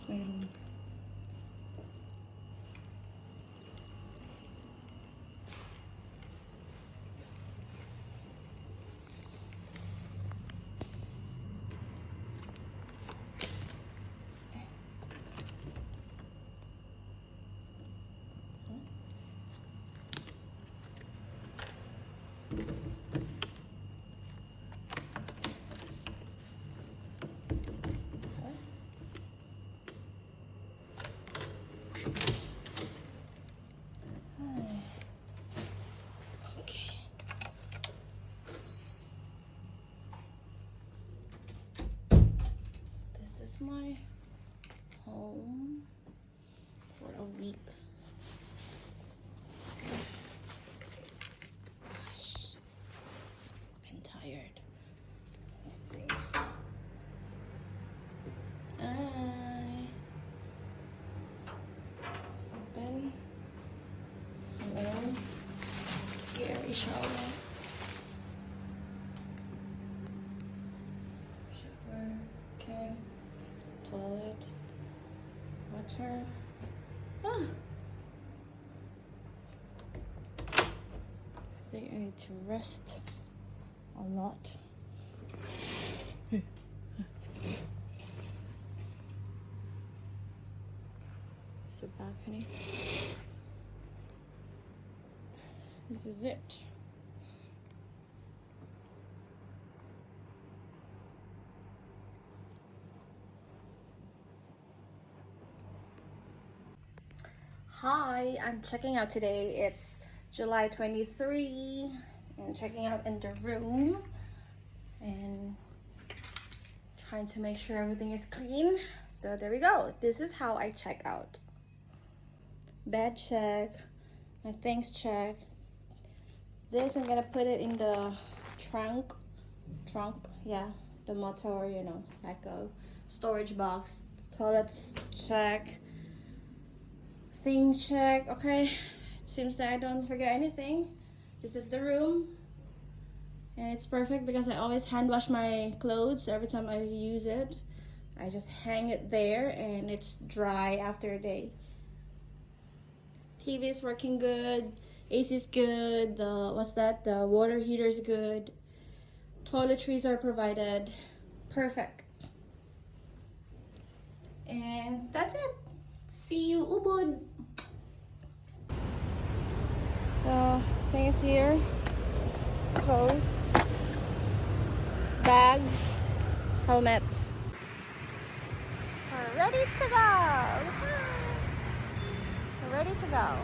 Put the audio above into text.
may room. This is my home for a week. Gosh, I'm tired. Let's see. It's open. Hello. Scary shower. Shower. Okay. Toilet. Water. Ah. I think I need to rest a lot. Sit back, honey. This is it. Hi, I'm checking out today. It's July 23 and checking out in the room and trying to make sure everything is clean. So there we go. This is how I check out. Bed check, my things check. This I'm gonna put it in the trunk, yeah, the motor, you know, cycle, storage box. Toilets check, thing check. Okay, it seems that I don't forget anything. This is the room, and it's perfect because I always hand wash my clothes every time I use it. I just hang it there and it's dry after a day. TV is working good, AC is good, the water heater is good, toiletries are provided, perfect. And that's it. See you, Ubud. So things here, clothes, bag, helmet. We're ready to go. We're ready to go.